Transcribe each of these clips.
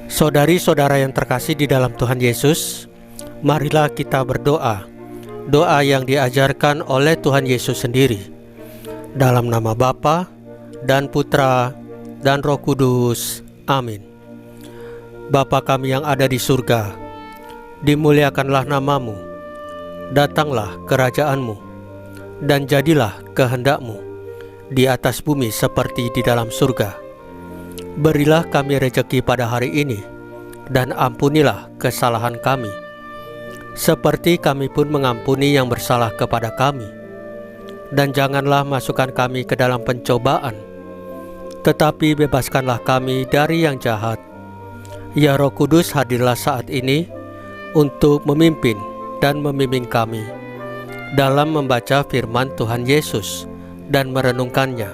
Saudari-saudara yang terkasih di dalam Tuhan Yesus, marilah kita berdoa, doa yang diajarkan oleh Tuhan Yesus sendiri. Dalam nama Bapa dan Putra dan Roh Kudus. Amin. Bapa kami yang ada di surga, dimuliakanlah namamu, datanglah kerajaan-Mu, dan jadilah kehendak-Mu di atas bumi seperti di dalam surga. Berilah kami rejeki pada hari ini, dan ampunilah kesalahan kami, seperti kami pun mengampuni yang bersalah kepada kami. Dan janganlah masukkan kami ke dalam pencobaan, tetapi bebaskanlah kami dari yang jahat. Ya Roh Kudus, hadirlah saat ini untuk memimpin dan membimbing kami dalam membaca firman Tuhan Yesus dan merenungkannya,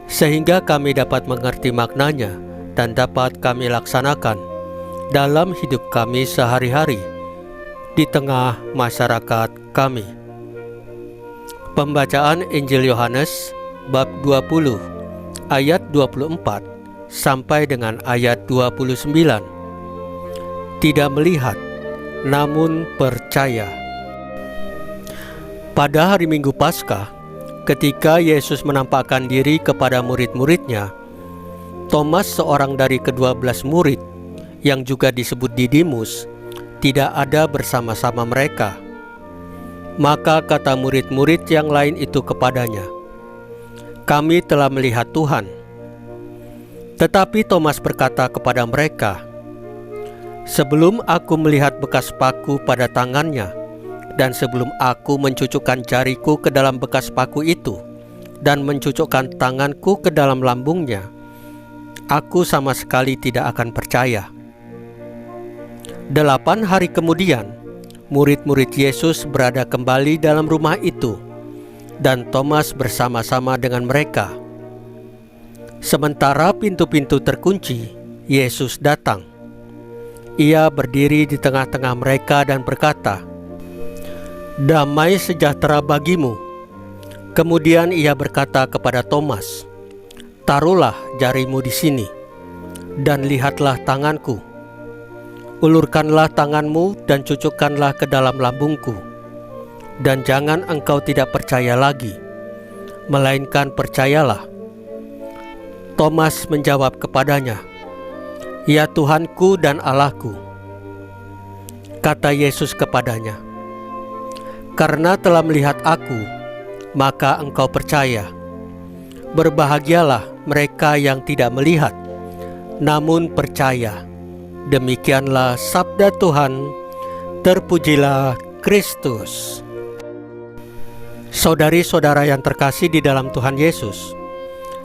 sehingga kami dapat mengerti maknanya dan dapat kami laksanakan dalam hidup kami sehari-hari di tengah masyarakat kami. Pembacaan Injil Yohanes bab 20 ayat 24 sampai dengan ayat 29. Tidak melihat, namun percaya. Pada hari Minggu Paskah, ketika Yesus menampakkan diri kepada murid-muridnya, Thomas, seorang dari ke-12 murid yang juga disebut Didimus, tidak ada bersama-sama mereka. Maka kata murid-murid yang lain itu kepadanya, "Kami telah melihat Tuhan." Tetapi Thomas berkata kepada mereka, "Sebelum aku melihat bekas paku pada tangannya, dan sebelum aku mencucukkan jariku ke dalam bekas paku itu, dan mencucukkan tanganku ke dalam lambungnya, aku sama sekali tidak akan percaya." 8 hari kemudian, murid-murid Yesus berada kembali dalam rumah itu, dan Thomas bersama-sama dengan mereka. Sementara pintu-pintu terkunci, Yesus datang. Ia berdiri di tengah-tengah mereka dan berkata, "Damai sejahtera bagimu." Kemudian ia berkata kepada Thomas, "Taruhlah jarimu di sini, dan lihatlah tanganku. Ulurkanlah tanganmu dan cucukkanlah ke dalam lambungku. Dan jangan engkau tidak percaya lagi, melainkan percayalah." Thomas menjawab kepadanya, "Ya Tuhanku dan Allahku." Kata Yesus kepadanya, "Karena telah melihat aku, maka engkau percaya. Berbahagialah mereka yang tidak melihat, namun percaya." Demikianlah sabda Tuhan. Terpujilah Kristus. Saudari-saudara yang terkasih di dalam Tuhan Yesus,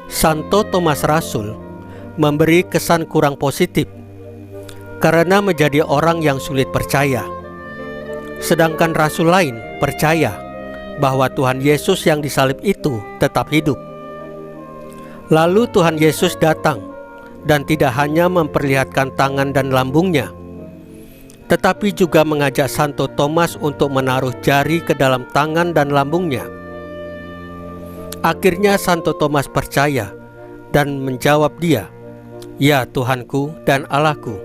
Santo Thomas Rasul memberi kesan kurang positif karena menjadi orang yang sulit percaya. Sedangkan rasul lain percaya bahwa Tuhan Yesus yang disalib itu tetap hidup. Lalu Tuhan Yesus datang dan tidak hanya memperlihatkan tangan dan lambungnya, tetapi juga mengajak Santo Thomas untuk menaruh jari ke dalam tangan dan lambungnya. Akhirnya Santo Thomas percaya dan menjawab dia, "Ya Tuhanku dan Allahku."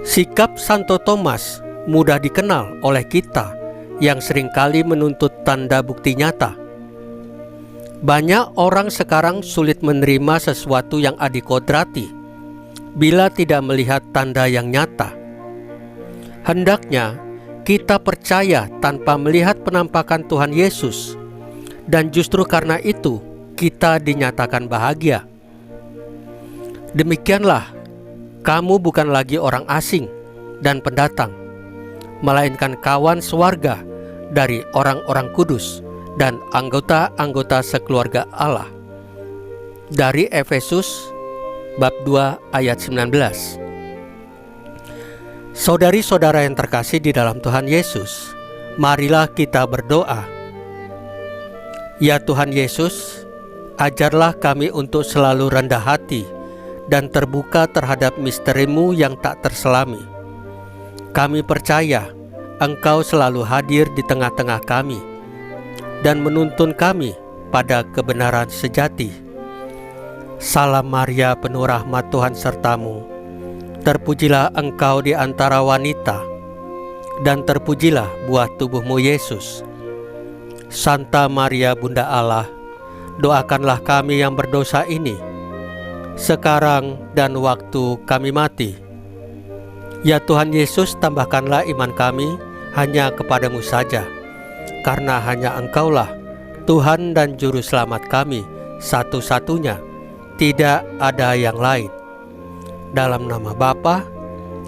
Sikap Santo Thomas mudah dikenal oleh kita yang seringkali menuntut tanda bukti nyata. Banyak orang sekarang sulit menerima sesuatu yang adikodrati bila tidak melihat tanda yang nyata. Hendaknya kita percaya tanpa melihat penampakan Tuhan Yesus, dan justru karena itu kita dinyatakan bahagia. Demikianlah, kamu bukan lagi orang asing dan pendatang, melainkan kawan sewarga dari orang-orang kudus dan anggota-anggota sekeluarga Allah. Dari Efesus bab 2 ayat 19. Saudari-saudara yang terkasih di dalam Tuhan Yesus, marilah kita berdoa. Ya Tuhan Yesus, ajarlah kami untuk selalu rendah hati dan terbuka terhadap misteri-Mu yang tak terselami. Kami percaya Engkau selalu hadir di tengah-tengah kami dan menuntun kami pada kebenaran sejati. Salam Maria, penuh rahmat, Tuhan sertamu. Terpujilah engkau di antara wanita, dan terpujilah buah tubuhmu Yesus. Santa Maria Bunda Allah, doakanlah kami yang berdosa ini, sekarang dan waktu kami mati. Ya Tuhan Yesus, tambahkanlah iman kami hanya kepadamu saja, karena hanya Engkaulah Tuhan dan Juru Selamat kami satu-satunya, tidak ada yang lain. Dalam nama Bapa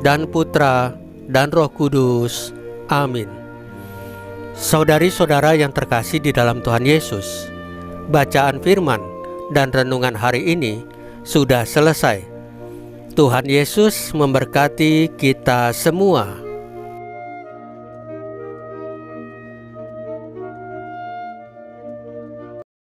dan Putra dan Roh Kudus. Amin. Saudari-saudara yang terkasih di dalam Tuhan Yesus, bacaan firman dan renungan hari ini sudah selesai. Tuhan Yesus memberkati kita semua.